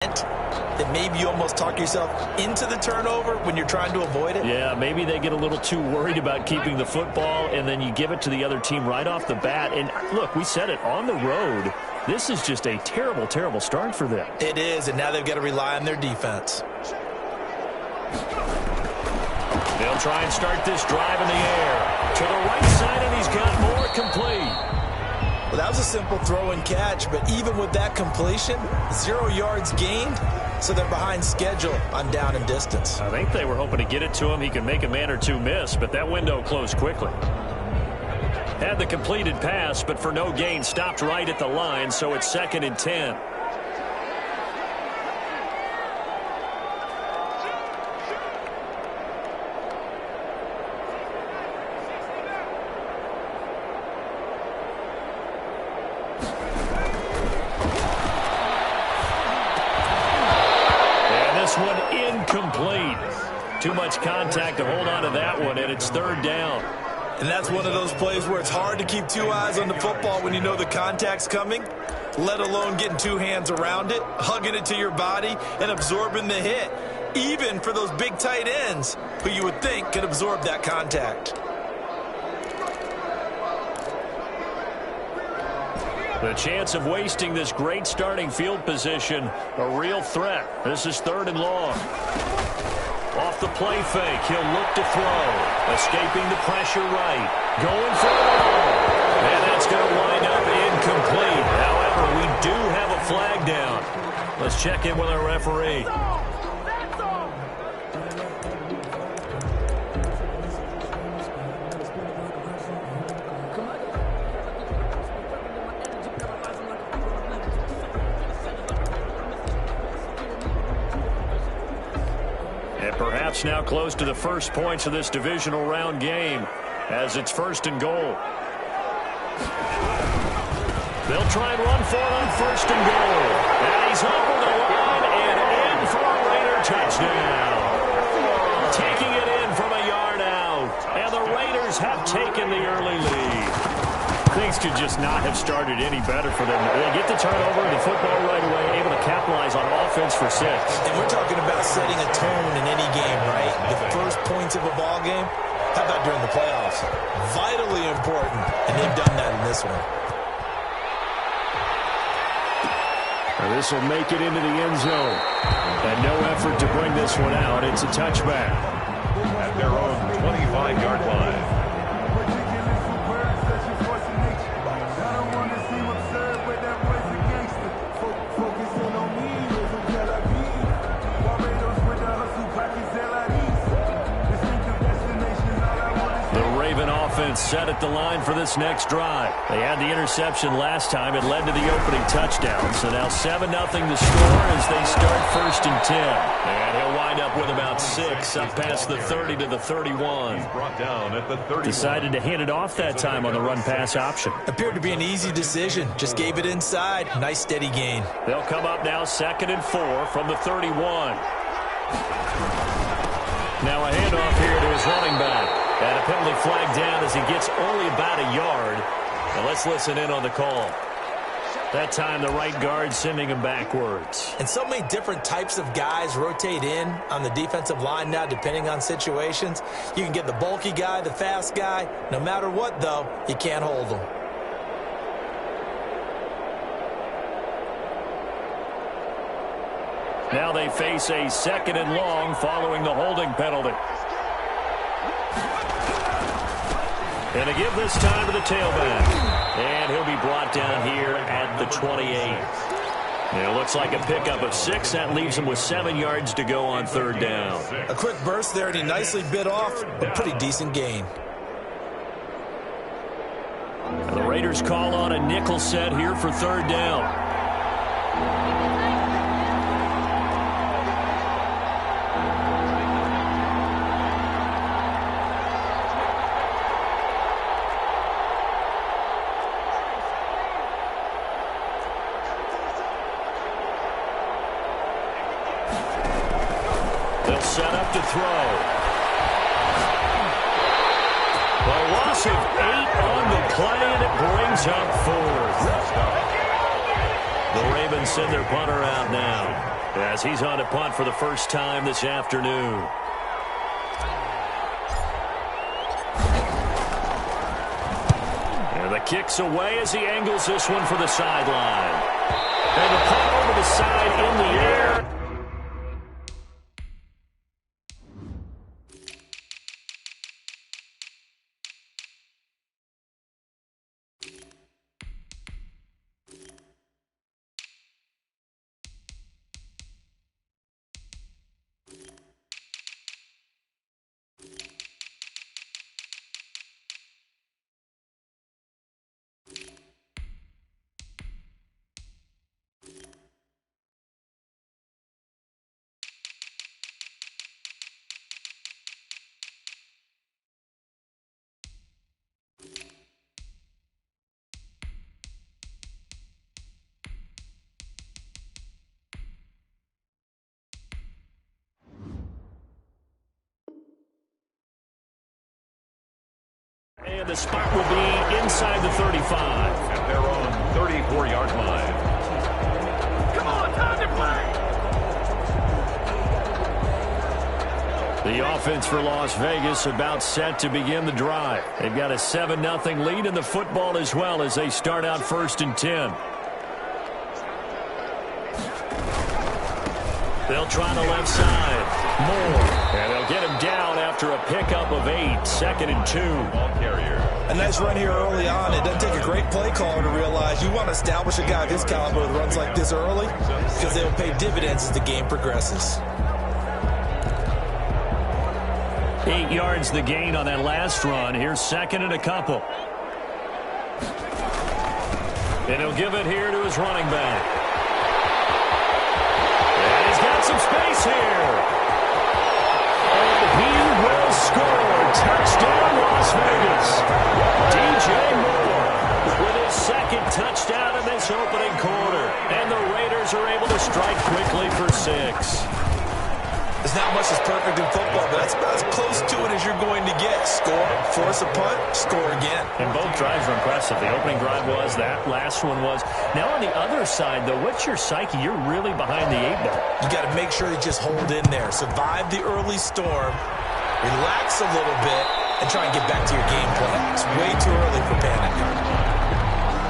that maybe you almost talk yourself into the turnover when you're trying to avoid it? Yeah, maybe they get a little too worried about keeping the football, and then you give it to the other team right off the bat. And look, we said it, on the road, this is just a terrible, terrible start for them. It is, and now they've got to rely on their defense. They'll try and start this drive in the air. To the right side, and he's got more complete. Well, that was a simple throw and catch, but even with that completion, 0 yards gained, so they're behind schedule on down and distance. I think they were hoping to get it to him. He could make a man or two miss, but that window closed quickly. Had the completed pass, but for no gain, stopped right at the line, so it's 2nd and 10. Too much contact to hold on to that one, and it's 3rd down. And that's one of those plays where it's hard to keep 2 eyes on the football when you know the contact's coming, let alone getting 2 hands around it, hugging it to your body, and absorbing the hit, even for those big tight ends who you would think could absorb that contact. The chance of wasting this great starting field position, a real threat. This is 3rd and long. Off the play fake, he'll look to throw. Escaping the pressure right. Going for it. And that's going to wind up incomplete. However, we do have a flag down. Let's check in with our referee. Perhaps now close to the first points of this divisional round game as it's 1st and goal. They'll try and run for it on 1st and goal. And he's over the line and in for a Raider touchdown. Taking it in from a yard out. And the Raiders have taken the early lead. Things could just not have started any better for them. They get the turnover and the football right away, able to capitalize on offense for 6. And we're talking about setting a tone in any game, right? The first points of a ball game, how about during the playoffs? Vitally important, and they've done that in this one. Now this will make it into the end zone. And no effort to bring this one out. It's a touchback. At their own 25-yard line. Set at the line for this next drive. They had the interception last time. It led to the opening touchdown. So now 7-0 the score as they start 1st and 10. And he'll wind up with about 6 up past the 30 to the 31. He's brought down at the 31. Decided to hand it off that time on the run-pass option. Appeared to be an easy decision. Just gave it inside. Nice steady gain. They'll come up now 2nd and 4 from the 31. Now a handoff here to his running back. And a penalty flag down as he gets only about a yard. And let's listen in on the call. That time the right guard sending him backwards. And so many different types of guys rotate in on the defensive line now depending on situations. You can get the bulky guy, the fast guy. No matter what, though, you can't hold them. Now they face a 2nd and long following the holding penalty. And they give this time to the tailback. And he'll be brought down here at the 28. And it looks like a pickup of 6. That leaves him with 7 yards to go on 3rd down. A quick burst there, and he nicely bit off a pretty decent gain. And the Raiders call on a nickel set here for 3rd down. They'll set up to throw. A loss of 8 on the play, and it brings up 4th. The Ravens send their punter out now. as he's on a punt for the first time this afternoon. And the kick's away as he angles this one for the sideline. And the punt over the side in the air. And the spot will be inside the 35. At their own 34-yard line. Come on, time to play! The offense for Las Vegas about set to begin the drive. They've got a 7-0 lead in the football as well as they start out 1st and 10. They'll try the left side. Moore. And they'll get him down after a pickup of 8. 2nd and 2. Ball carrier. A nice run here early on. It doesn't take a great play caller to realize you want to establish a guy of his caliber with runs like this early because they will pay dividends as the game progresses. 8 yards the gain on that last run. Here's 2nd and a couple. And he'll give it here to his running back. And he's got some space here. And he will score. Touchdown, Las Vegas. DJ Moore with his 2nd touchdown in this opening quarter. And the Raiders are able to strike quickly for 6. There's not much that's perfect in football, but that's about as close to it as you're going to get. Score, force a punt, score again. And both drives were impressive. The opening drive was, that last one was. Now on the other side, though, what's your psyche? You're really behind the 8 ball. You got to make sure you just hold in there. Survive the early storm, relax a little bit, and try and get back to your game plan. It's way too early for panic.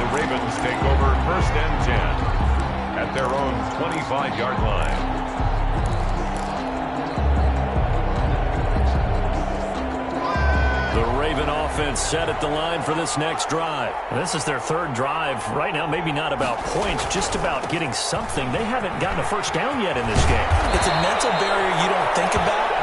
The Ravens take over 1st and 10 at their own 25-yard line. The Raven offense set at the line for this next drive. This is their 3rd drive. Right now, maybe not about points, just about getting something. They haven't gotten a first down yet in this game. It's a mental barrier you don't think about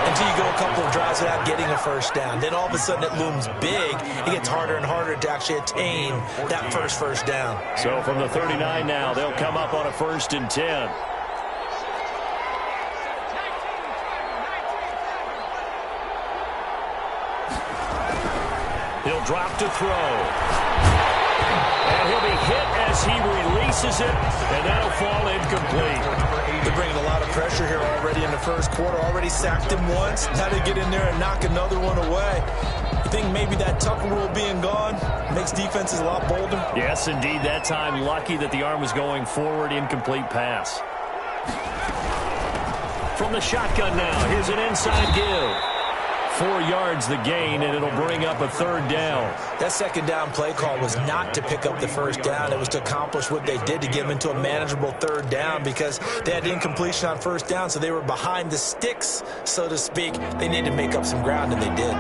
until you go a couple of drives without getting a first down. Then all of a sudden it looms big. It gets harder and harder to actually attain that first down. So from the 39 now, they'll come up on a 1st and 10. He'll drop to throw. And he'll be hit as he releases it, and that'll fall incomplete. They're bringing a lot of pressure here already in the first quarter. Already sacked him once. Now to get in there and knock another one away. You think maybe that Tucker rule being gone makes defenses a lot bolder? Yes, indeed. That time, lucky that the arm was going forward. Incomplete pass. From the shotgun now, here's an inside give. 4 yards the gain, and it'll bring up a 3rd down. That 2nd down play call was not to pick up the first down. It was to accomplish what they did to get them into a manageable 3rd down because they had incompletion on 1st down, so they were behind the sticks, so to speak. They needed to make up some ground, and they did.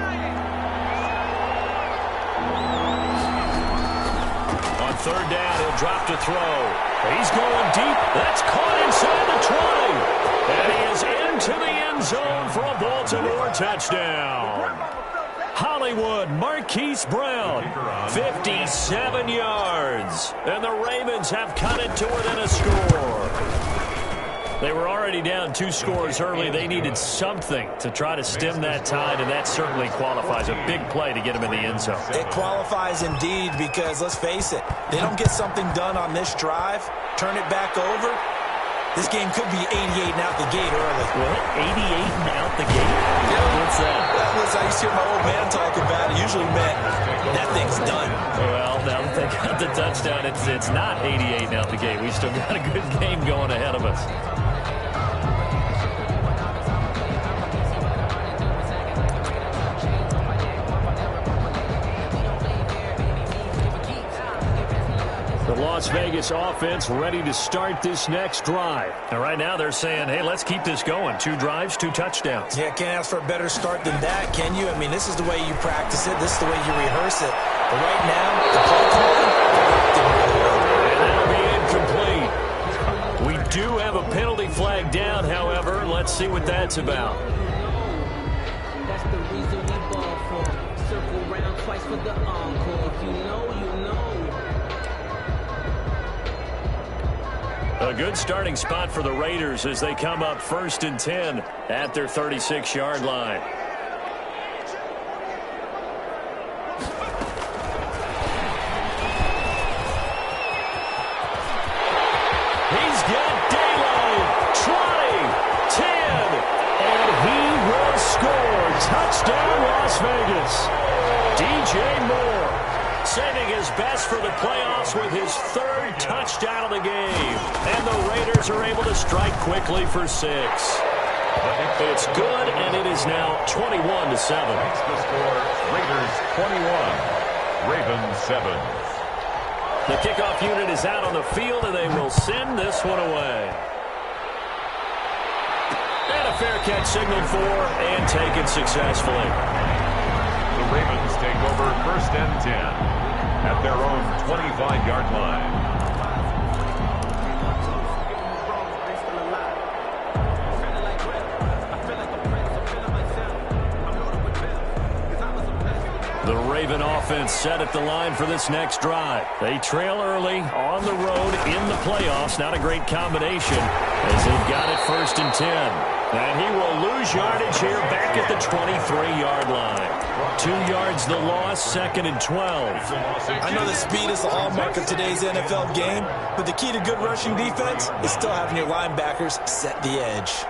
On 3rd down, he'll drop to throw. He's going deep. That's caught inside the 20. And he is into the end zone for a Baltimore touchdown. Hollywood Marquise Brown, 57 yards. And the Ravens have cut it to within a score. They were already down 2 scores early. They needed something to try to stem that tide, and that certainly qualifies. A big play to get them in the end zone. It qualifies indeed because, let's face it, they don't get something done on this drive, turn it back over, this game could be 88 and out the gate early. What? 88 and out the gate? Yeah. What's that? That was, I used to hear my old man talk about it. Usually meant that thing's done. Well, now that they got the touchdown, it's not 88 and out the gate. We still got a good game going ahead of us. Las Vegas offense ready to start this next drive. And right now they're saying, hey, let's keep this going. 2 drives, 2 touchdowns. Yeah, can't ask for a better start than that, can you? I mean, this is the way you practice it. This is the way you rehearse it. But right now, the play calling, and that'll be incomplete. We do have a penalty flag down, however. Let's see what that's about. That's the reason we ball for. Circle round twice for the encore. If you know, you know. A good starting spot for the Raiders as they come up 1st and 10 at their 36-yard line. He's got daylight. 20, 10, and he will score. Touchdown, Las Vegas. DJ Moore saving his best for the playoffs with his 3rd touchdown of the game. And the Raiders are able to strike quickly for 6. It's good, and it is now 21-7. Makes the score Raiders 21, Ravens 7. The kickoff unit is out on the field, and they will send this one away. And a fair catch signaled for and taken successfully. The Ravens take over 1st and 10 at their own 25-yard line. The Raven offense set at the line for this next drive. They trail early on the road in the playoffs. Not a great combination as they've got it 1st and 10. And he will lose yardage here back at the 23-yard line. 2 yards the loss, 2nd and 12. I know that speed is the hallmark of today's NFL game, but the key to good rushing defense is still having your linebackers set the edge.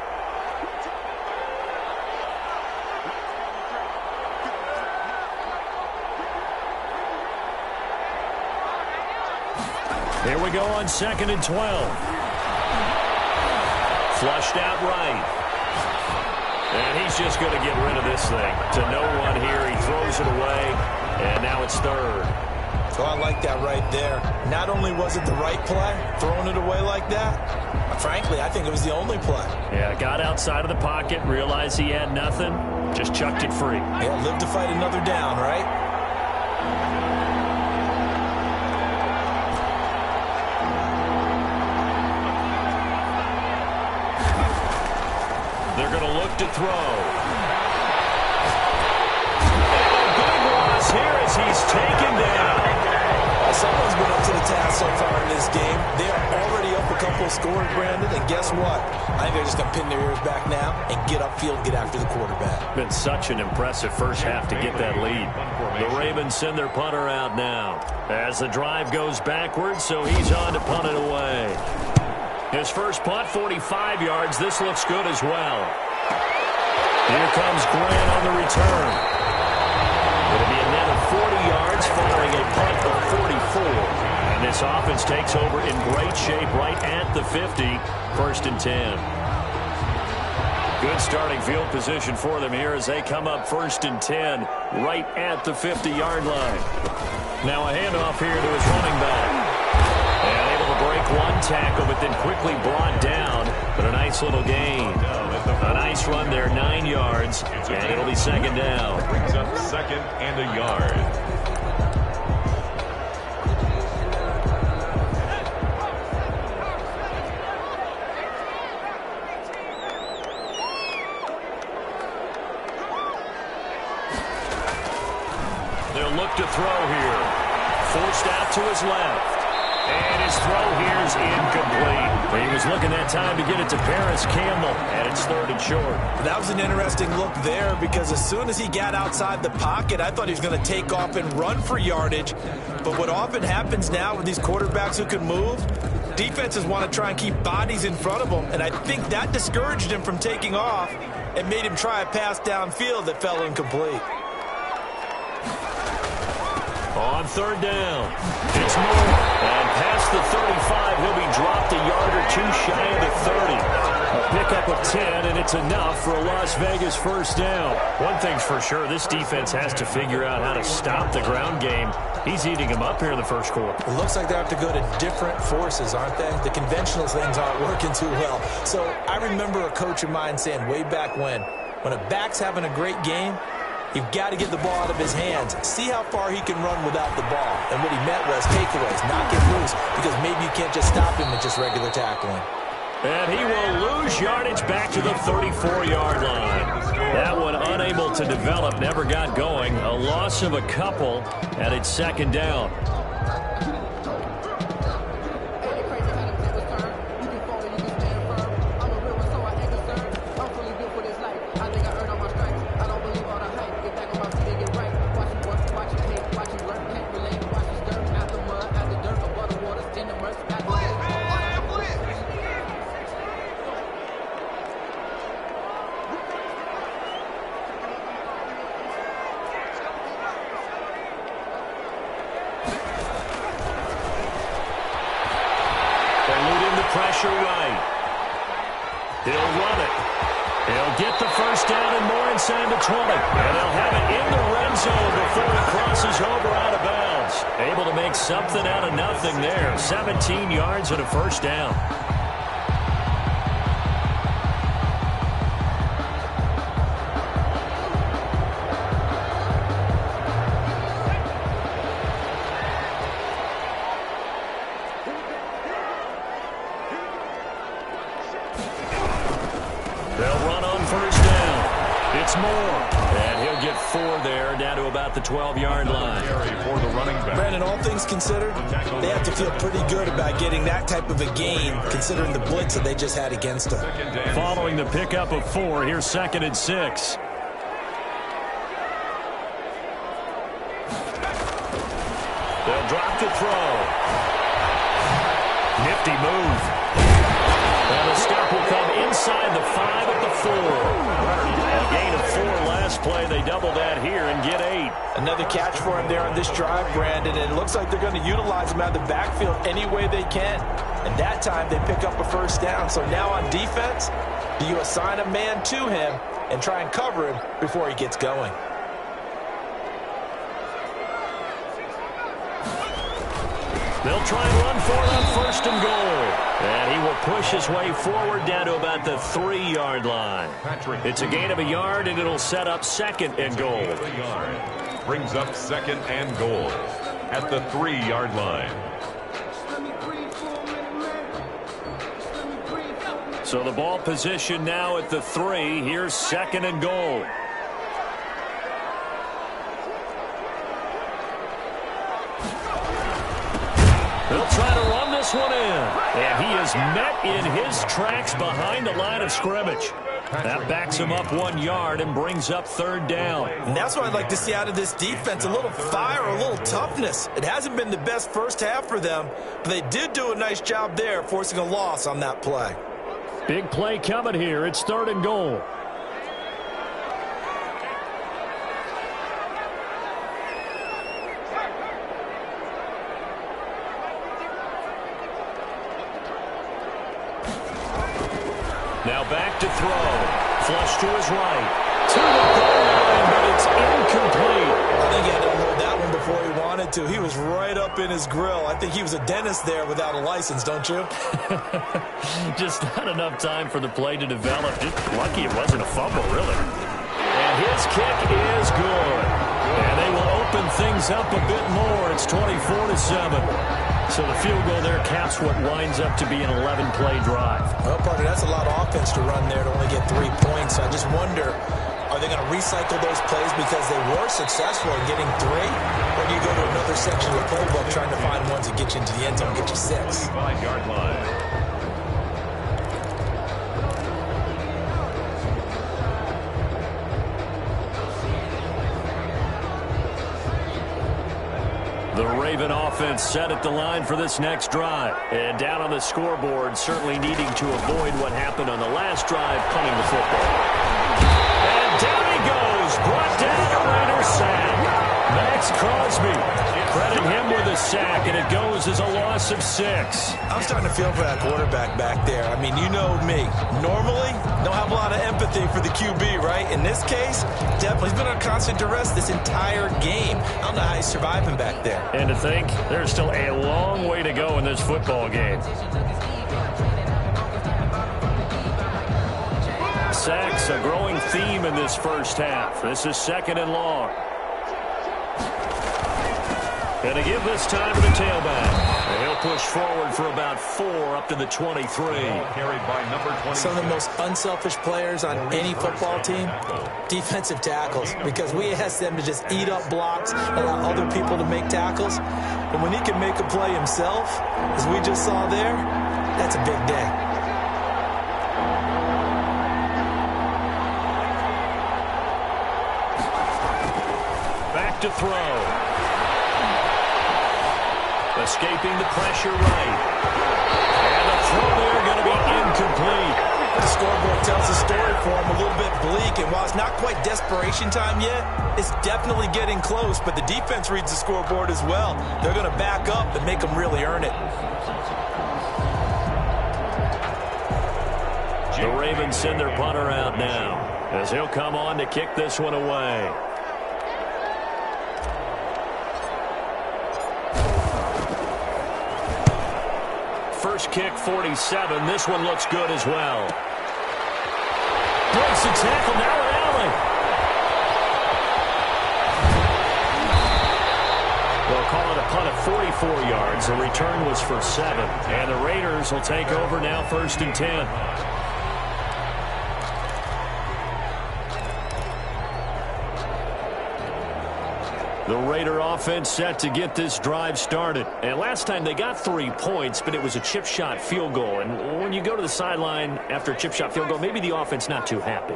Here we go on 2nd and 12. Flushed out right. And he's just going to get rid of this thing. To no one here. He throws it away. And now it's 3rd. So I like that right there. Not only was it the right play, throwing it away like that, frankly, I think it was the only play. Yeah, got outside of the pocket, realized he had nothing, just chucked it free. Yeah, live to fight another down, right? They're going to look to throw. And a big loss here as he's taken down. Someone's been up to the task so far in this game. They're already up a couple of scores, Brandon, and guess what? I think they're just going to pin their ears back now and get upfield, get after the quarterback. Been such an impressive first half to get that lead. The Ravens send their punter out now as the drive goes backwards, so he's on to punt it away. His first punt, 45 yards. This looks good as well. Here comes Grant on the return. It'll be another 40 yards following a punt of 44. And this offense takes over in great shape right at the 50. 1st and 10. Good starting field position for them here as they come up 1st and 10 right at the 50-yard line. Now a handoff here to his running back. And able to break one tackle, but then quickly brought down. But a nice little gain. A nice run there, 9 yards, and it'll be 2nd down. Brings up 2nd and a yard. They'll look to throw here. Forced out to his left. And his throw here is incomplete. He was looking that time to get it to Paris Campbell, and it's 3rd and short. That was an interesting look there because as soon as he got outside the pocket, I thought he was going to take off and run for yardage. But what often happens now with these quarterbacks who can move, defenses want to try and keep bodies in front of them, and I think that discouraged him from taking off and made him try a pass downfield that fell incomplete. On 3rd down, it's Moore. And past the 35, he'll be dropped a yard or two shy of the 30. pickup of 10, and it's enough for a Las Vegas first down. One thing's for sure, this defense has to figure out how to stop the ground game. He's eating them up here in the first quarter. It looks like they have to go to different forces, aren't they? The conventional things aren't working too well. So I remember a coach of mine saying way back when a back's having a great game, you've got to get the ball out of his hands. See how far he can run without the ball. And what he meant was takeaways, not get loose, because maybe you can't just stop him with just regular tackling. And he will lose yardage back to the 34-yard line. That one unable to develop, never got going. A loss of a couple, and it's second down. Pressure right. He'll run it. He'll get the first down and more inside the 20. And they'll have it in the red zone before he crosses over out of bounds. Able to make something out of nothing there. 17 yards and a first down. The 12-yard line. For the running back. Brandon, all things considered, they have to feel pretty good about getting that type of a gain, considering the blitz that they just had against them. Following the pickup of 4, here's 2nd and 6. They'll drop the throw. Nifty move. And the stop will come inside the 5 at the 4. A gain of 4 last play. They double that here and get 8. Another catch for him there on this drive, Brandon, and it looks like they're going to utilize him out of the backfield any way they can. And that time they pick up a first down. So now on defense, do you assign a man to him and try and cover him before he gets going? They'll try and run for it on 1st and goal. And he will push his way forward down to about the 3-yard line. It's a gain of a yard, and it'll set up 2nd and goal. Brings up 2nd and goal at the 3-yard line. So the ball position now at the 3. Here's 2nd and goal. They'll try to run this one in. And he is met in his tracks behind the line of scrimmage. That backs him up 1 yard and brings up 3rd down. And that's what I'd like to see out of this defense, a little fire, a little toughness. It hasn't been the best first half for them, but they did do a nice job there, forcing a loss on that play. Big play coming here. It's 3rd and goal. Now back to throw. Flush to his right. To the goal line, but it's incomplete. I think he had to hold that one before he wanted to. He was right up in his grill. I think he was a dentist there without a license, don't you? Just not enough time for the play to develop. Just lucky it wasn't a fumble, really. And his kick is good. And they will open things up a bit more. It's 24-7. So the field goal there caps what winds up to be an 11-play drive. Well, partner, that's a lot of offense to run there to only get 3 points. I just wonder, are they going to recycle those plays because they were successful in getting 3? Or do you go to another section of the playbook trying to find ones that get you into the end zone and get you 6? 5-yard line. The Raven offense set at the line for this next drive. And down on the scoreboard, certainly needing to avoid what happened on the last drive, punting the football. And down he goes, brought down a Raider sack. Max Crosby. Credit him with a sack, and it goes as a loss of 6. I'm starting to feel for that quarterback back there. I mean, you know me. Normally, don't have a lot of empathy for the QB, right? In this case, definitely. He's been on constant duress this entire game. I don't know how he's surviving back there. And to think, there's still a long way to go in this football game. Sacks, a growing theme in this first half. This is 2nd and long. And to give this time to the tailback. And he'll push forward for about 4 up to the 23. Carried by number 20. Some of the most unselfish players on any football team, defensive tackles, because we ask them to just eat up blocks, allow other people to make tackles. But when he can make a play himself, as we just saw there, that's a big day. Back to throw. Escaping the pressure right. And the throw there going to be incomplete. The scoreboard tells the story for him, a little bit bleak. And while it's not quite desperation time yet, it's definitely getting close. But the defense reads the scoreboard as well. They're going to back up and make them really earn it. The Ravens send their punter out now, as he'll come on to kick this one away. First kick, 47. This one looks good as well. Breaks the tackle, now an alley. They'll call it a punt of 44 yards. The return was for 7. And the Raiders will take over now, 1st and 10. The Raider offense set to get this drive started. And last time they got 3 points, but it was a chip shot field goal. And when you go to the sideline after a chip shot field goal, maybe the offense not too happy.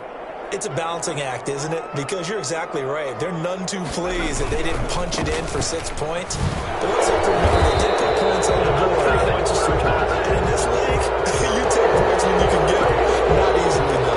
It's a balancing act, isn't it? Because you're exactly right. They're none too pleased that they didn't punch it in for 6 points. But also have to remember they did put points on the board. 3 points is 3 points. In this league, you take points when you can get them. Not easily done.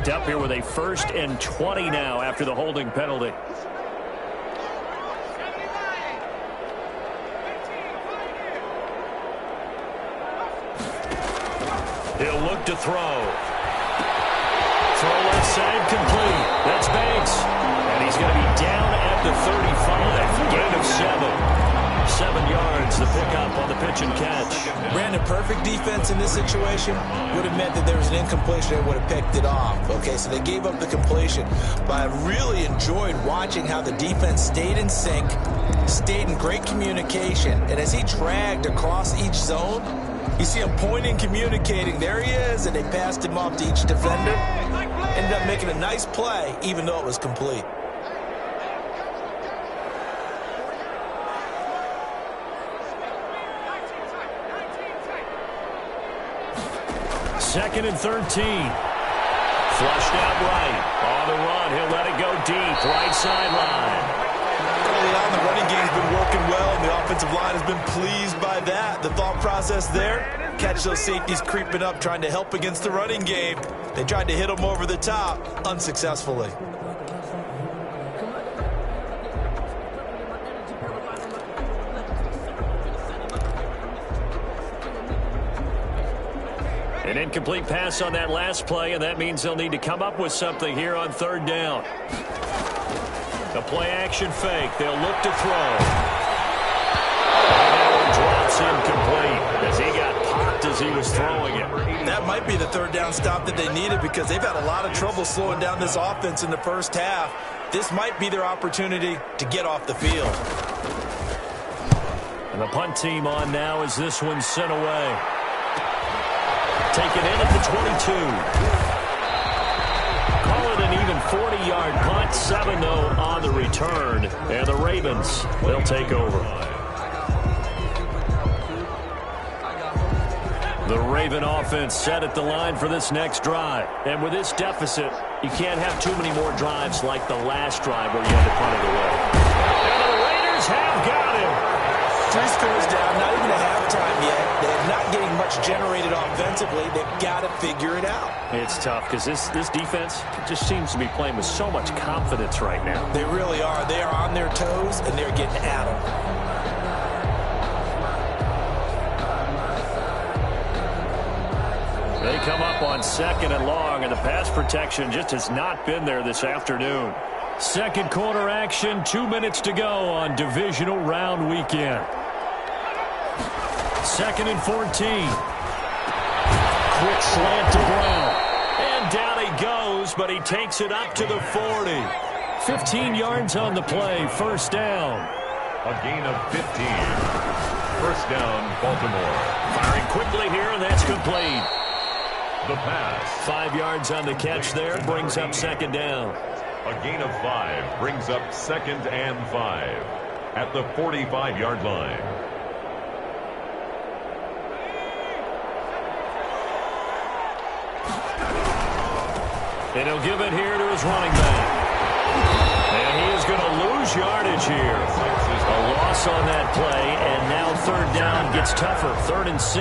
Up here with a 1st and 20 now after the holding penalty. He'll look to throw. Throw left side complete. That's Banks. And he's going to be down at the 35. Gain of 7. 7 yards, the pickup on the pitch and catch. Brandon, perfect defense in this situation would have meant that there was an incompletion and would have picked it off. Okay, so they gave up the completion. But I really enjoyed watching how the defense stayed in sync, stayed in great communication, and as he dragged across each zone, you see him pointing, communicating. There he is, and they passed him off to each defender. Ended up making a nice play, even though it was complete. 2nd and 13. Flushed out right. On the run, he'll let it go deep. Right sideline. Early on, the running game's been working well, and the offensive line has been pleased by that. The thought process there, catch those safeties creeping up, trying to help against the running game. They tried to hit them over the top, unsuccessfully. An incomplete pass on that last play, and that means they'll need to come up with something here on 3rd down. A play-action fake. They'll look to throw. And that one drops incomplete as he got popped as he was throwing it. That might be the 3rd down stop that they needed because they've had a lot of trouble slowing down this offense in the first half. This might be their opportunity to get off the field. And the punt team on now as this one's sent away. Taken in at the 22. Call it an even 40-yard punt, 7-0 on the return. And the Ravens, they'll take over. The Raven offense set at the line for this next drive. And with this deficit, you can't have too many more drives like the last drive where you had to punt it away. And the Raiders have got him. 3 scores down, not even at halftime yet. They're not getting much generated offensively. They've got to figure it out. It's tough because this defense just seems to be playing with so much confidence right now. They really are. They are on their toes, and they're getting at them. They come up on 2nd and long, and the pass protection just has not been there this afternoon. Second quarter action, 2 minutes to go on divisional round weekend. 2nd and 14. Quick slant to Brown. And down he goes, but he takes it up to the 40. 15 yards on the play, first down. A gain of 15. First down, Baltimore. Firing quickly here, and that's complete. The pass. 5 yards on the catch there, brings up second down. A gain of 5 brings up 2nd and 5 at the 45-yard line. And he'll give it here to his running back. And he is going to lose yardage here. A loss on that play, and now third down gets tougher. 3rd and 6.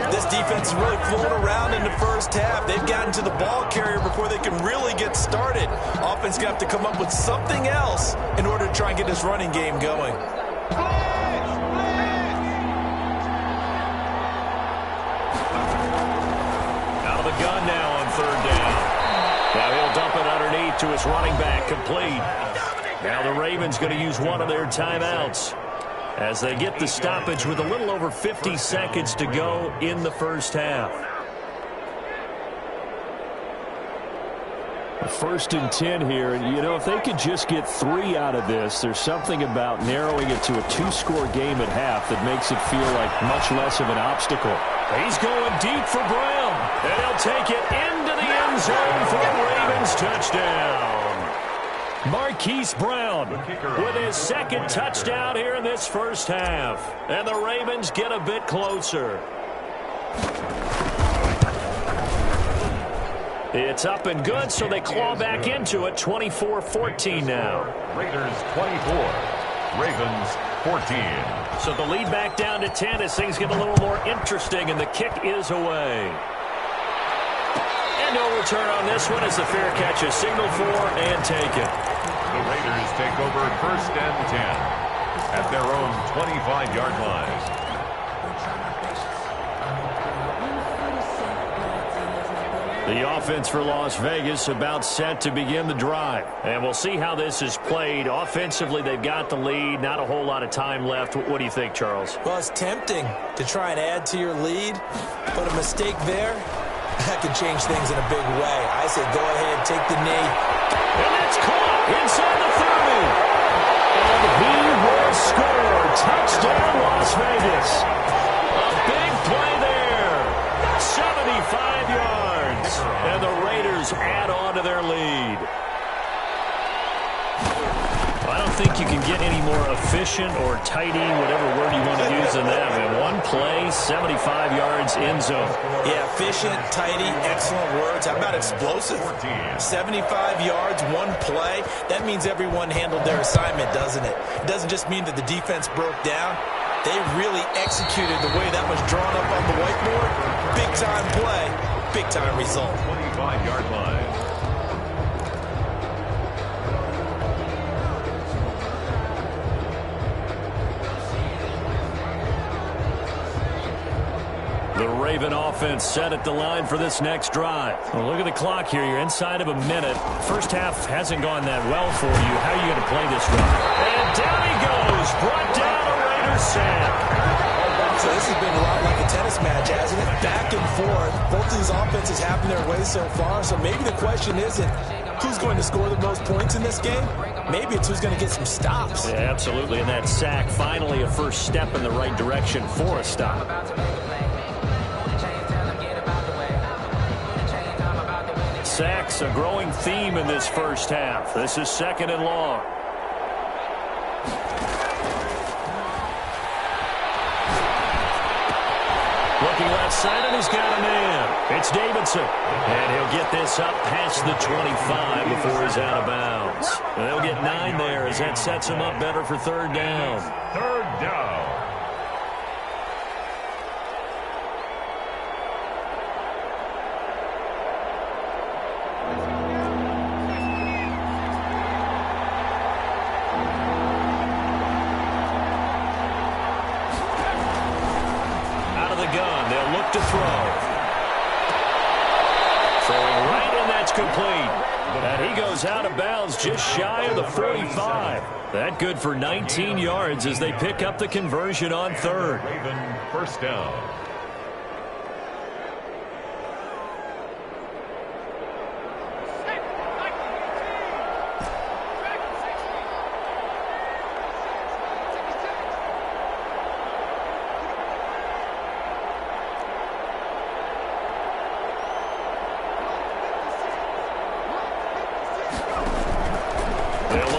This defense is really flown around in the first half. They've gotten to the ball carrier before they can really get started. Offense going to have to come up with something else in order to try and get this running game going. Out of the gun now on 3rd down. Now he'll dump it underneath to his running back, complete. Now the Ravens going to use one of their timeouts as they get the stoppage with a little over 50 seconds to go in the first half. 1st and 10 here, and you know, if they could just get 3 out of this, there's something about narrowing it to a 2-score game at half that makes it feel like much less of an obstacle. He's going deep for Brown, and he'll take it into the end zone for a Ravens touchdown. Marquise Brown with his 2nd touchdown here in this first half. And the Ravens get a bit closer. It's up and good, so they claw back into it. 24-14 now. Raiders 24, Ravens 14. So the lead back down to 10 as things get a little more interesting, and the kick is away. And no return on this one as the fair catch is signaled for and taken. The Raiders take over 1st and 10 at their own 25-yard line. The offense for Las Vegas about set to begin the drive. And we'll see how this is played. Offensively, they've got the lead. Not a whole lot of time left. What do you think, Charles? Well, it's tempting to try and add to your lead, but a mistake there, that could change things in a big way. I say go ahead, take the knee. And that's caught inside the 30. And he will score. Touchdown, Las Vegas. A big play there. 75 yards. And the Raiders add on to their lead. I don't think you can get any more efficient or tidy, whatever word you want to use in that. I mean, one play, 75 yards, end zone. Yeah, efficient, tidy, excellent words. How about explosive? 75 yards, one play. That means everyone handled their assignment, doesn't it? It doesn't just mean that the defense broke down. They really executed the way that was drawn up on the whiteboard. Big-time play, big-time result. 25-yard line. The Raven offense set at the line for this next drive. Well, look at the clock here. You're inside of a minute. First half hasn't gone that well for you. How are you going to play this drive? And down he goes. Brought down a Raiders sack. So this has been a lot like a tennis match, hasn't it? Back and forth. Both of these offenses having their way so far. So maybe the question isn't who's going to score the most points in this game. Maybe it's who's going to get some stops. Yeah, absolutely. And that sack, finally a first step in the right direction for a stop. Sacks, a growing theme in this first half. This is 2nd and long. Looking left side, and he's got a man. It's Davidson. And he'll get this up past the 25 before he's out of bounds. They'll get 9 there as that sets him up better for third down. Third down. To throw. Throwing right, and that's complete. And he goes out of bounds just shy of the 45. That good for 19 yards as they pick up the conversion on third. Raven, first down.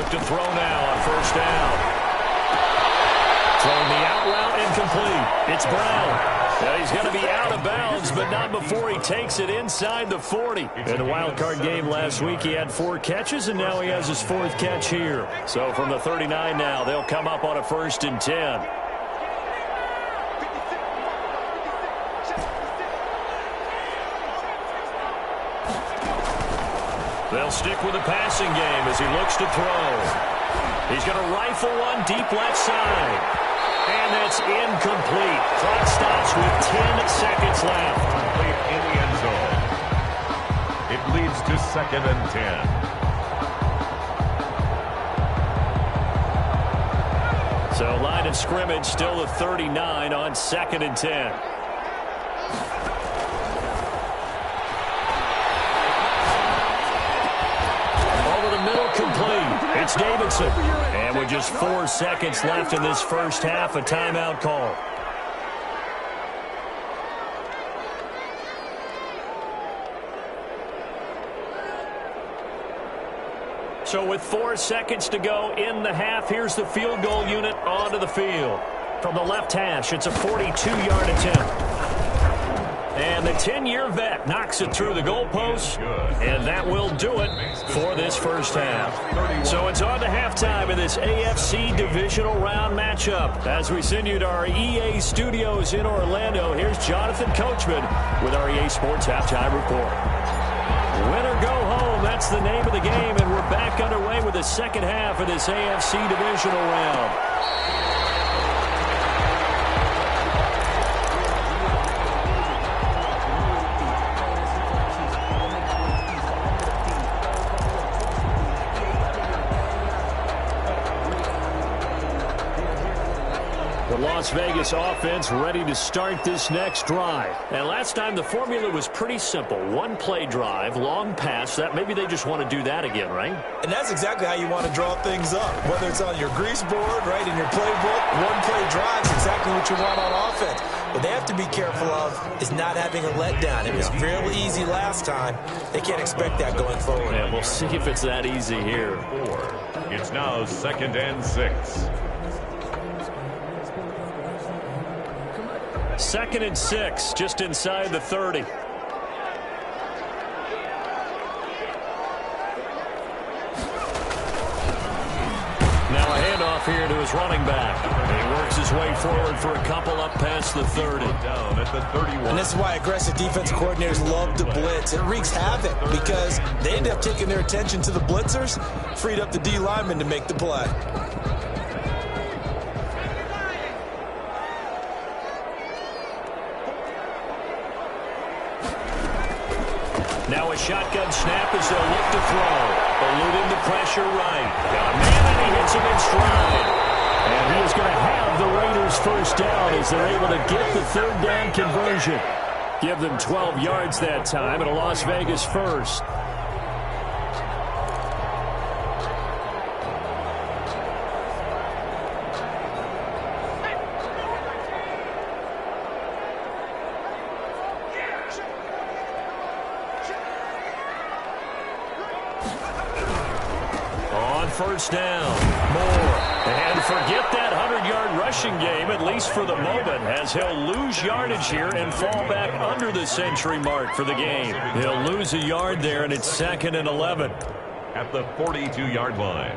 To throw now on first down. Throwing the out route incomplete. It's Brown. Now he's going to be out of bounds, but not before he takes it inside the 40. In the wild card game last week, he had 4 catches, and now he has his 4th catch here. So from the 39 now, they'll come up on a 1st and 10. They'll stick with the passing game as he looks to throw. He's going to rifle one deep left side. And that's incomplete. Clock stops with 10 seconds left. Complete in the end zone. It leads to 2nd and 10. So line of scrimmage still the 39 on 2nd and 10. Complete. It's Davidson. And with just 4 seconds left in this first half, a timeout call. So with 4 seconds to go in the half, here's the field goal unit onto the field. From the left hash, it's a 42-yard attempt. And the 10-year vet knocks it through the goalpost, and that will do it for this first half. So it's on to halftime in this AFC divisional round matchup. As we send you to our EA studios in Orlando, here's Jonathan Coachman with our EA Sports Halftime Report. Win or go home, that's the name of the game, and we're back underway with the second half of this AFC divisional round. Las Vegas offense ready to start this next drive. And last time the formula was pretty simple. 1-play drive, long pass. That maybe they just want to do that again, right? And that's exactly how you want to draw things up. Whether it's on your grease board, right, in your playbook, 1-play drive is exactly what you want on offense. What they have to be careful of is not having a letdown. It was real easy last time. They can't expect that going forward. Yeah, we'll see if it's that easy here. It's now 2nd and 6. 2nd and 6, just inside the 30. Now a handoff here to his running back. He works his way forward for a couple up past the 30. Down at the 31. And this is why aggressive defensive coordinators love to blitz. It wreaks havoc because they end up taking their attention to the blitzers, freed up the D lineman to make the play. Now a shotgun snap as they'll look to throw. Eluding the pressure right. Got a man, and he hits him in stride. And he is going to have the Raiders first down as they're able to get the 3rd down conversion. Give them 12 yards that time and a Las Vegas first. first down. Moore. And forget that 100-yard rushing game, at least for the moment, as he'll lose yardage here and fall back under the century mark for the game. He'll lose a yard there, and it's 2nd and 11. At the 42-yard line.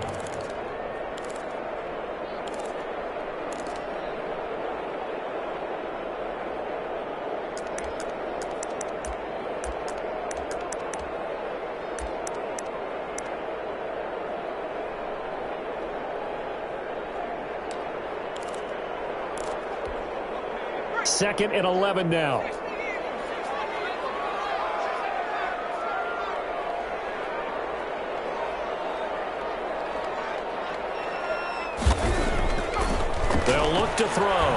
Second and 11 now. They'll look to throw.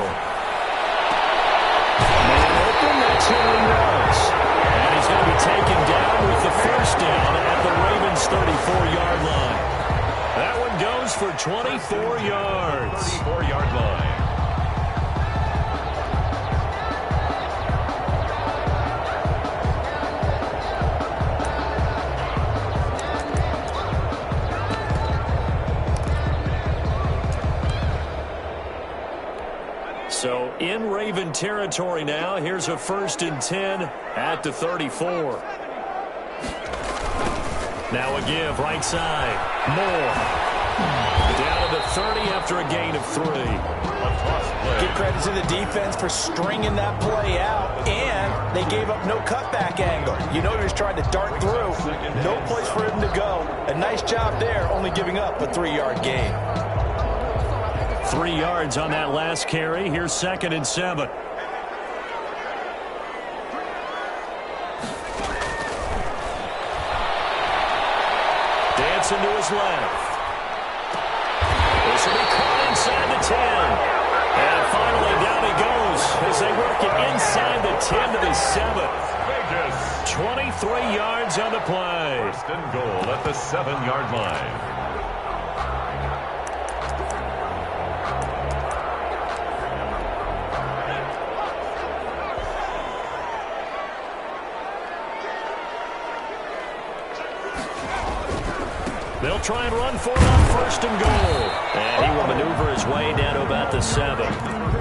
Man open, that's who he was. And he's going to be taken down with the first down at the Ravens' 34-yard line. That one goes for 24 yards. 34-yard line. So in Raven territory now. Here's a 1st and 10 at the 34. Now a give right side. Moore. Down to the 30 after a gain of 3. Give credit to the defense for stringing that play out, and they gave up no cutback angle. You know he was trying to dart through. No place for him to go. A nice job there, only giving up a 3-yard gain. 3 yards on that last carry. Here's 2nd and 7. Dancing to his left. This will be caught inside the 10. And finally down he goes as they work it inside the 10 to the 7. 23 yards on the play. 1st and goal at the 7-yard line. They'll try and run for it on 1st and goal. And he will maneuver his way down to about the 7.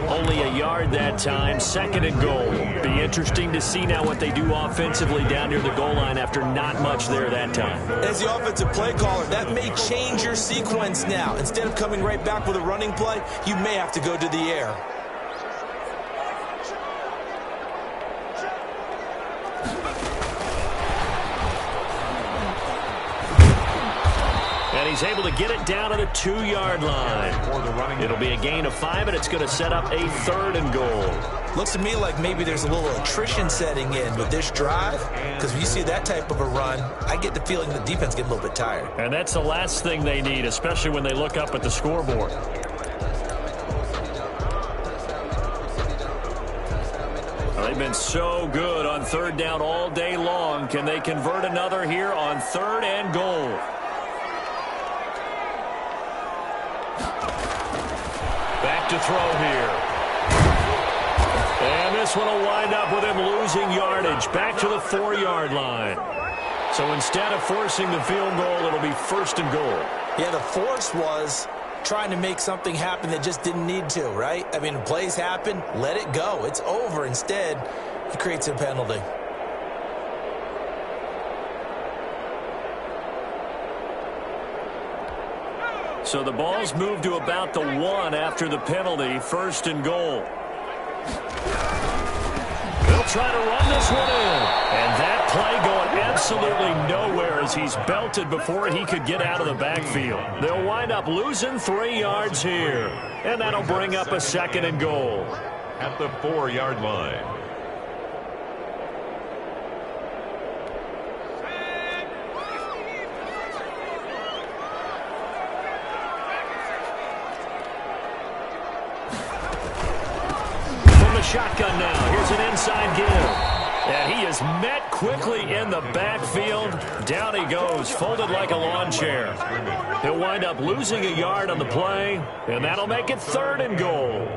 Only a yard that time, 2nd and goal. Be interesting to see now what they do offensively down near the goal line after not much there that time. As the offensive play caller, that may change your sequence now. Instead of coming right back with a running play, you may have to go to the air. And he's able to get it down to the 2-yard line. It'll be a gain of 5, and it's going to set up a 3rd and goal. Looks to me like maybe there's a little attrition setting in with this drive, because when you see that type of a run, I get the feeling the defense getting a little bit tired. And that's the last thing they need, especially when they look up at the scoreboard. They've been so good on 3rd down all day long. Can they convert another here on 3rd and goal? Back to throw here. And this one will wind up with him losing yardage. Back to the 4-yard line. So instead of forcing the field goal, it'll be 1st and goal. Yeah, the force was trying to make something happen that just didn't need to, right? I mean, plays happen, let it go. It's over. Instead, he creates a penalty. So the ball's moved to about the 1 after the penalty. 1st and goal. They'll try to run this one in. And that play going absolutely nowhere as he's belted before he could get out of the backfield. They'll wind up losing 3 yards here. And that'll bring up a 2nd and goal. At the 4-yard line. Shotgun now. Here's an inside give. And he is met quickly in the backfield. Down he goes, folded like a lawn chair. He'll wind up losing a yard on the play, and that'll make it 3rd and goal.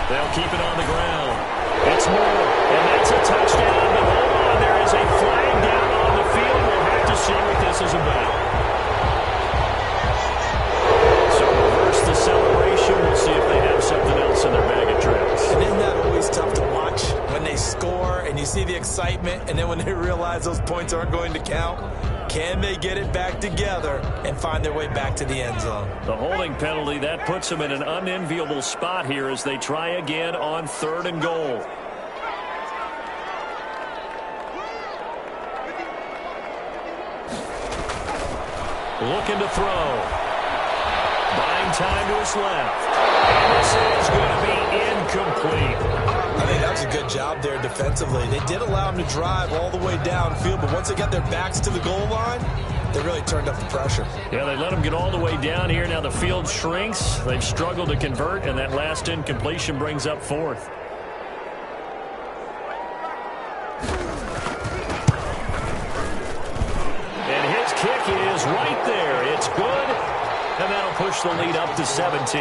They'll keep it on the ground. It's Moore, and that's a touchdown. But hold on, there is a flag down on the field. We'll have to see what this is about. So reverse the celebration. We'll see if they have something else in their bag of tricks. And isn't that always tough to watch when they score and you see the excitement, and then when they realize those points aren't going to count? Can they get it back together and find their way back to the end zone? The holding penalty, that puts them in an unenviable spot here as they try again on 3rd and goal. Looking to throw. Buying time to his left. And this is going to be incomplete. I think that was a good job there defensively. They did allow them to drive all the way downfield, but once they got their backs to the goal line, they really turned up the pressure. Yeah, they let them get all the way down here. Now the field shrinks. They've struggled to convert, and that last incompletion brings up 4th. And his kick is right there. It's good. And that'll push the lead up to 17.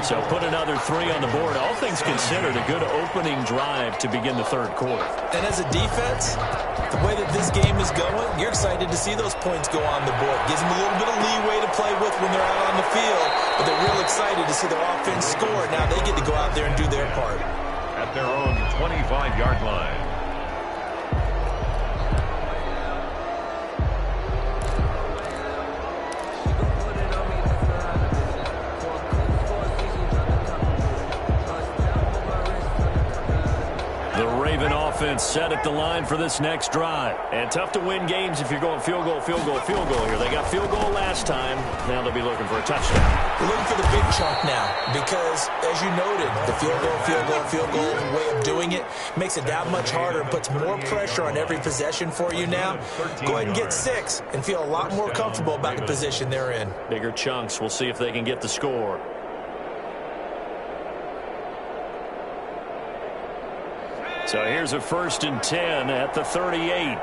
So put another 3 on the board. All things considered, a good opening drive to begin the 3rd quarter. And as a defense, the way that this game is going, you're excited to see those points go on the board. Gives them a little bit of leeway to play with when they're out on the field. But they're real excited to see their offense score. Now they get to go out there and do their part. At their own 25-yard line. Offense set at the line for this next drive. And tough to win games if you're going field goal, field goal, field goal here. They got field goal last time. Now they'll be looking for a touchdown. They're looking for the big chunk now because, as you noted, the field goal way of doing it makes it that much harder and puts more pressure on every possession for you now. Go ahead and get 6 and feel a lot more comfortable about the position they're in. Bigger chunks. We'll see if they can get the score. So here's a 1st and 10 at the 38.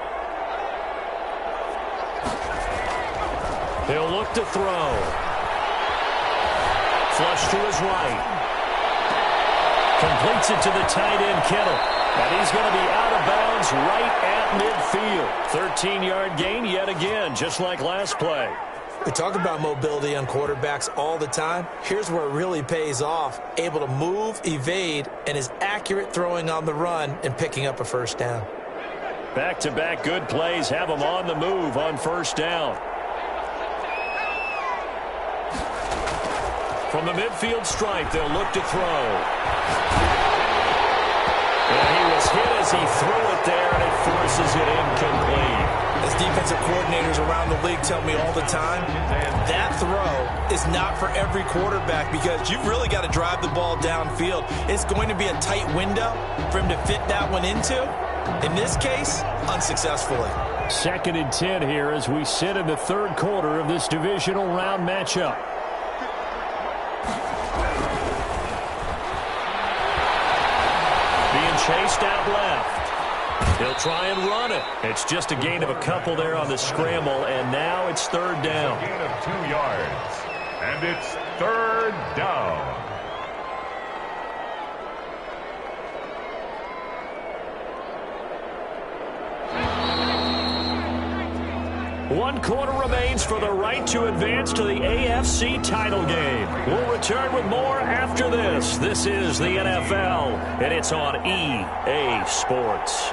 He'll look to throw. Flush to his right. Completes it to the tight end, Kittle. And he's going to be out of bounds right at midfield. 13-yard gain yet again, just like last play. We talk about mobility on quarterbacks all the time. Here's where it really pays off. Able to move, evade, and is accurate throwing on the run and picking up a 1st down. Back-to-back good plays have them on the move on 1st down. From the midfield stripe, they'll look to throw. And he was hit as he threw it there, and it forces it incomplete. As defensive coordinators around the league tell me all the time, that throw is not for every quarterback because you've really got to drive the ball downfield. It's going to be a tight window for him to fit that one into. In this case, unsuccessfully. 2nd and 10 here as we sit in the 3rd quarter of this divisional round matchup. Being chased out left. He'll try and run it. It's just a gain of a couple there on the scramble, and now it's 3rd down. Gain of 2 yards, and it's 3rd down. One quarter remains for the right to advance to the AFC title game. We'll return with more after this. This is the NFL, and it's on EA Sports.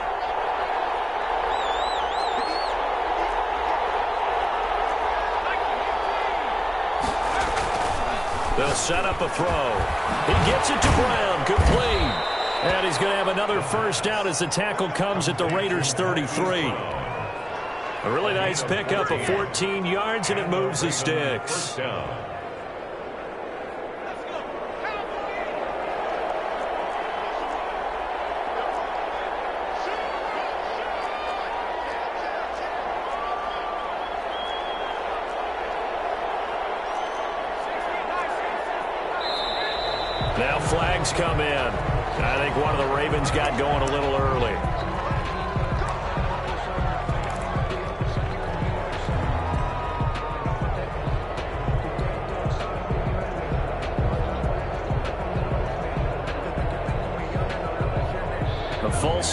They'll set up a throw. He gets it to Brown. Complete. And he's going to have another 1st down as the tackle comes at the Raiders' 33. A really nice pickup of 14 yards, and it moves the sticks. Now flags come in. I think one of the Ravens got going a little early.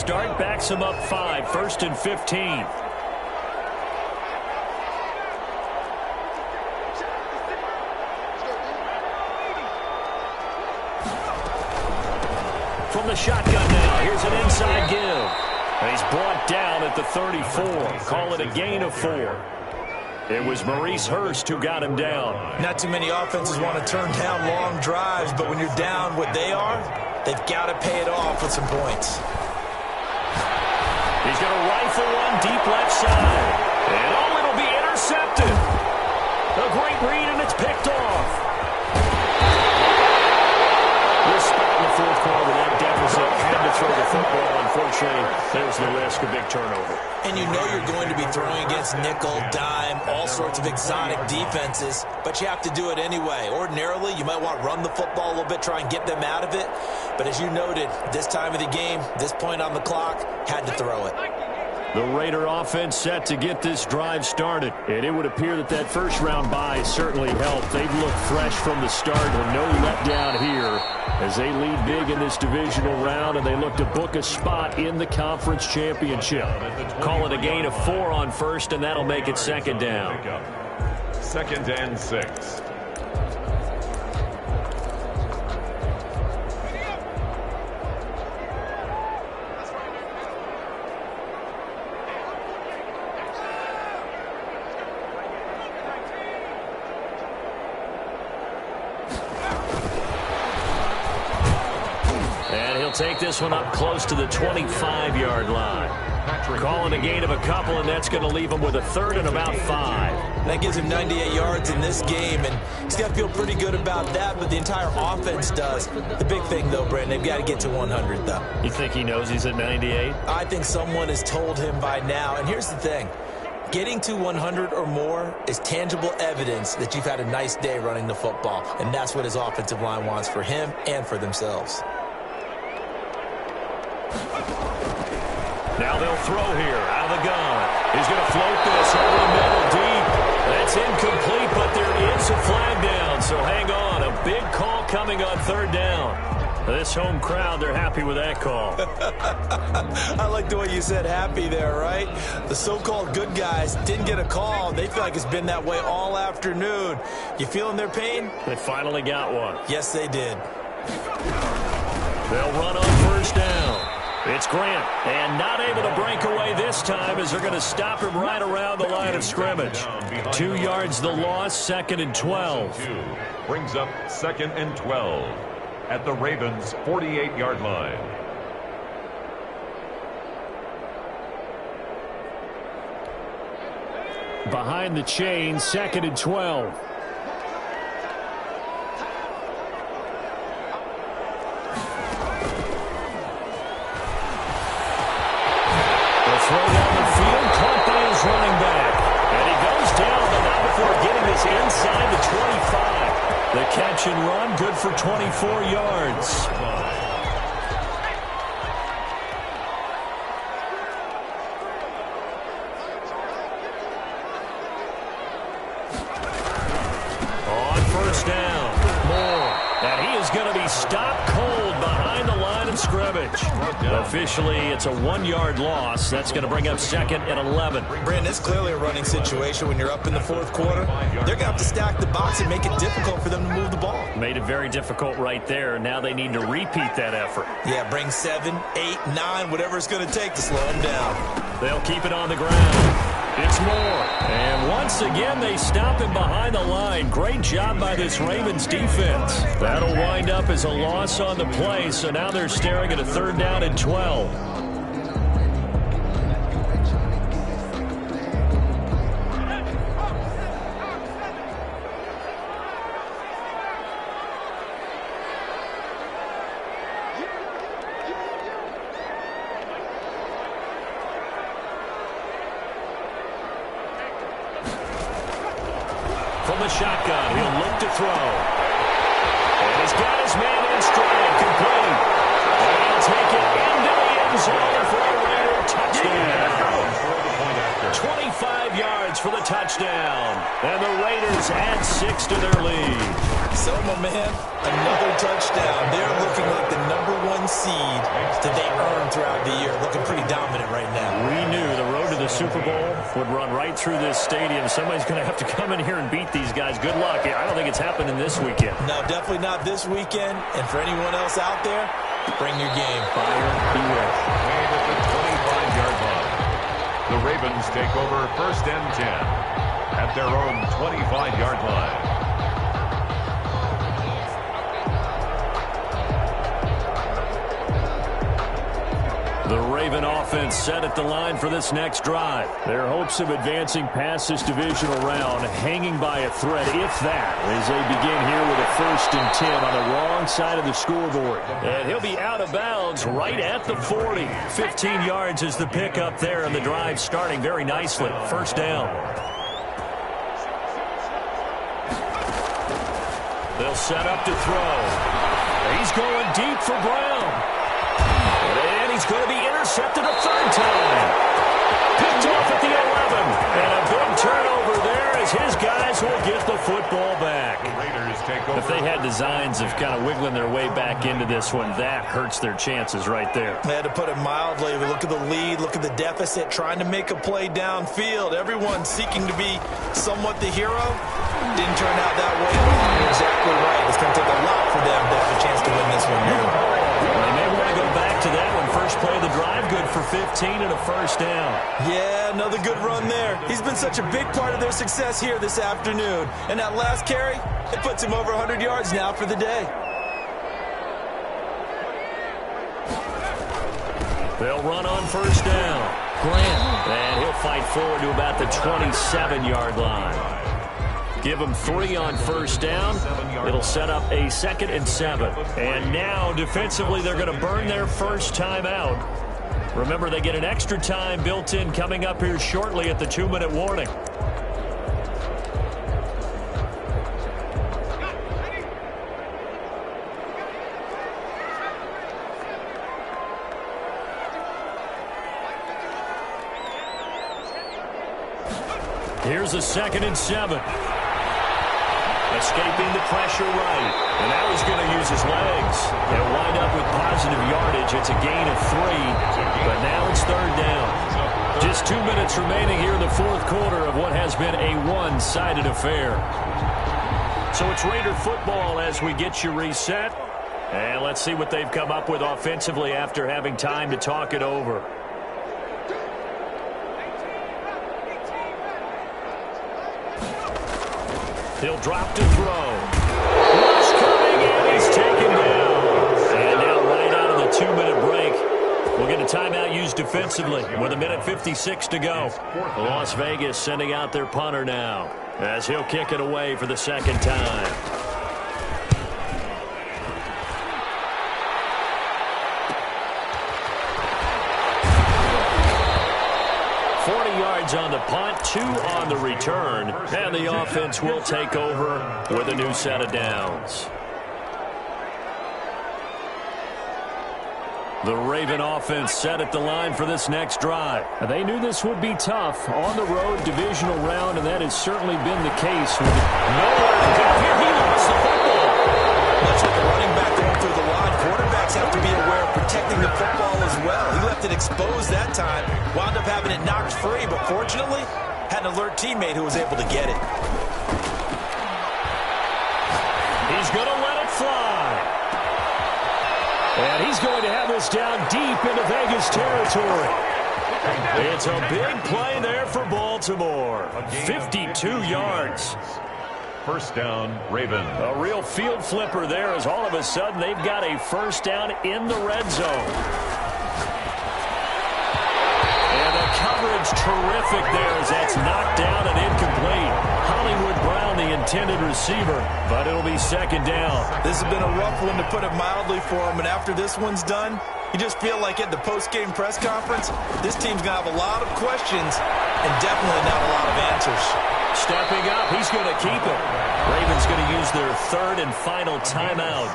start backs him up 5, 1st and 15. From the shotgun now, here's an inside give. And he's brought down at the 34. Call it a gain of 4. It was Maurice Hurst who got him down. Not too many offenses want to turn down long drives, but when you're down what they are, they've got to pay it off with some points. He's going to rifle one deep left side. And oh, it'll be intercepted. A great read, and it's picked off. This spot in the fourth quarter with that deficit, had to throw the football. Unfortunately, there's the risk of big turnover. And you know you're going to be throwing against nickel, dime, all sorts of exotic defenses, but you have to do it anyway. Ordinarily, you might want to run the football a little bit, try and get them out of it. But as you noted, this time of the game, this point on the clock, had to throw it. The Raider offense set to get this drive started. And it would appear that that first-round bye certainly helped. They've looked fresh from the start with no letdown here as they lead big in this divisional round, and they look to book a spot in the conference championship. Call it a gain of 4 on first, and that'll make it 2nd down. 2nd and 6. Take this one up close to the 25-yard line. Calling a gain of a couple, and that's going to leave him with a 3rd and about 5. That gives him 98 yards in this game, and he's got to feel pretty good about that, but the entire offense does. The big thing, though, Brandon, they've got to get to 100, though. You think he knows he's at 98? I think someone has told him by now, and here's the thing. Getting to 100 or more is tangible evidence that you've had a nice day running the football, and that's what his offensive line wants for him and for themselves. Now they'll throw here out of the gun. He's going to float this over the middle deep. That's incomplete, but there is a flag down, so hang on. A big call coming on 3rd down. This home crowd, they're happy with that call. I like the way you said happy there, right? The so-called good guys didn't get a call. They feel like it's been that way all afternoon. You feeling their pain? They finally got one. Yes, they did. They'll run on 1st down. It's Grant, and not able to break away this time as they're going to stop him right around the line of scrimmage. 2 yards the loss, 2nd and 12. Brings up 2nd and 12 at the Ravens' 48-yard line. Behind the chain, 2nd and 12. Throw down the field, caught by his running back. And he goes down, but not before getting this inside the 25. The catch and run, good for 24 yards. On 1st down, Moore. And he is going to be stopped cold behind the line of scrimmage. Officially, it's a 1-yard loss. That's going to bring up 2nd and 11. Brandon, it's clearly a running situation when you're up in the 4th quarter. They're going to have to stack the box and make it difficult for them to move the ball. Made it very difficult right there. Now they need to repeat that effort. Yeah, bring 7, 8, 9, whatever it's going to take to slow them down. They'll keep it on the ground. It's Moore. And once again, they stop him behind the line. Great job by this Ravens defense. That'll wind up as a loss on the play, so now they're staring at a 3rd down and 12. From the shotgun, he'll look to throw. And he's got his man in stride, complete. And he'll take it into the end zone for a Raider touchdown. point after. 25 yards for the touchdown. And the Raiders add 6 to their lead. So, my man, another touchdown. They're looking like the #1 seed that they earned throughout the year. Looking pretty dominant right now. We knew the road to the Super Bowl would run right through this stadium. Somebody's going to have to come in here and beat these guys. Good luck. I don't think it's happening this weekend. No, definitely not this weekend. And for anyone else out there, bring your game. Fire beware. Made at the 25-yard line. The Ravens take over 1st and 10 at their own 25-yard line. The Raven offense set at the line for this next drive. Their hopes of advancing past this divisional round hanging by a thread, if that, as they begin here with a 1st and 10 on the wrong side of the scoreboard. And he'll be out of bounds right at the 40. 15 yards is the pickup there, and the drive starting very nicely. 1st down. They'll set up to throw. He's going deep for Brown. And he's going to be intercepted a 3rd time. Picked off at the 11. And a big turnover there as his guys will get the football back. The Raiders take over. If they had designs of kind of wiggling their way back into this one, that hurts their chances right there. They had to put it mildly. Look at the lead. Look at the deficit. Trying to make a play downfield. Everyone seeking to be somewhat the hero. Didn't turn out that way at all. You're exactly right. It's going to take a lot for them to have a chance to win this one now. They may want to go back to that one. First play of the drive, good for 15 and a 1st down. Yeah, another good run there. He's been such a big part of their success here this afternoon. And that last carry, it puts him over 100 yards now for the day. They'll run on 1st down. Grant. And he'll fight forward to about the 27-yard line. Give them 3 on 1st down. It'll set up a 2nd and 7. And now, defensively, they're going to burn their first time out. Remember, they get an extra time built in coming up here shortly at the 2-minute warning. Here's a 2nd and 7. Escaping the pressure right. And now he's going to use his legs. They'll wind up with positive yardage. It's a gain of 3. But now it's 3rd down. Just 2 minutes remaining here in the 4th quarter of what has been a one-sided affair. So it's Raider football as we get you reset. And let's see what they've come up with offensively after having time to talk it over. He'll drop to throw. Rush coming, and he's taken down. And now right out of the 2-minute break, we'll get a timeout used defensively with 1:56 to go. Las Vegas sending out their punter now as he'll kick it away for the 2nd time. On the punt, 2 on the return, and the offense will take over with a new set of downs. The Raven offense set at the line for this next drive. They knew this would be tough on the road, divisional round, and that has certainly been the case. With nowhere to go here, he lost the football. Much like a running back going through the line, quarterbacks have to be aware of protecting the football as well. He left it exposed that time, wound up having it knocked free, but fortunately, had an alert teammate who was able to get it. He's going to let it fly. And he's going to have this down deep into Vegas territory. It's a big play there for Baltimore. 52 yards. 1st down, Ravens. A real field flipper there as all of a sudden they've got a 1st down in the red zone. And the coverage terrific there as that's knocked down and incomplete. Hollywood Brown, the intended receiver, but it'll be 2nd down. This has been a rough one, to put it mildly, for him, and after this one's done, you just feel like at the post-game press conference, this team's going to have a lot of questions and definitely not a lot of answers. Stepping up, he's going to keep it. Ravens going to use their 3rd and final timeout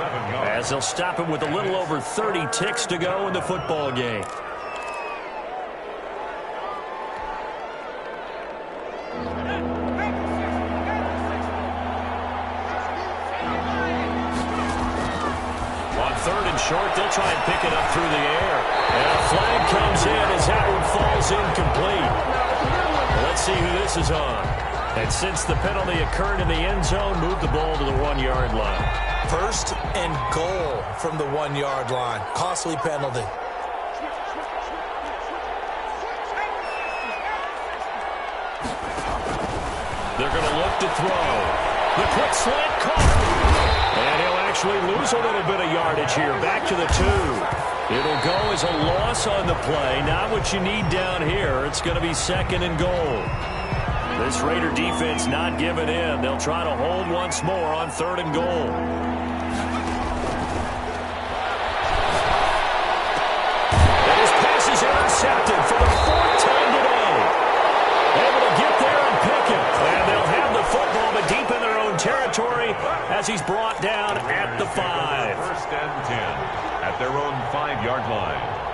as they'll stop him with a little over 30 ticks to go in the football game. third and short. They'll try and pick it up through the air. And a flag comes in as that one falls incomplete. Let's see who this is on. And since the penalty occurred in the end zone, move the ball to the 1-yard line. First and goal from the 1-yard line. Costly penalty. They're going to look to throw. The quick slant caught. And he'll actually lose a little bit of yardage here. Back to the 2. It'll go as a loss on the play. Not what you need down here. It's going to be second and goal. This Raider defense not giving in. They'll try to hold once more on third and goal. And his pass is intercepted for the 4th time today. Able to get there and pick it. And they'll have the football, but deep in their own territory as he's brought down at the 5. First and 10 at their own 5-yard line.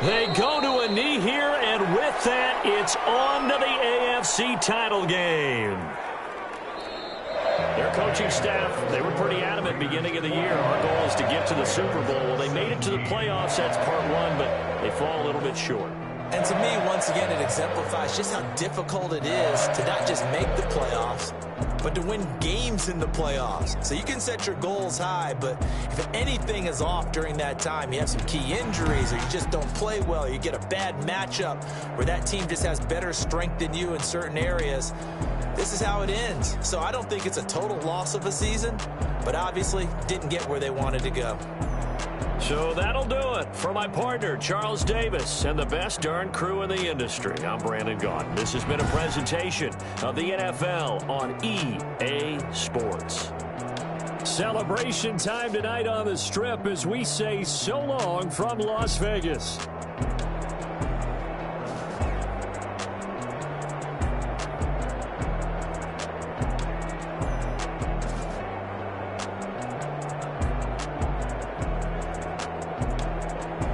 They go to a knee here, and with that, it's on to the AFC title game. Their coaching staff, they were pretty adamant beginning of the year. Our goal is to get to the Super Bowl. Well, they made it to the playoffs. That's part 1, but they fall a little bit short. And to me, once again, it exemplifies just how difficult it is to not just make the playoffs, but to win games in the playoffs. So you can set your goals high, but if anything is off during that time, you have some key injuries or you just don't play well, you get a bad matchup where that team just has better strength than you in certain areas, this is how it ends. So I don't think it's a total loss of a season, but obviously didn't get where they wanted to go. So that'll do it for my partner, Charles Davis, and the best darn crew in the industry. I'm Brandon Gaudin. This has been a presentation of the NFL on EA Sports. Celebration time tonight on the Strip as we say so long from Las Vegas.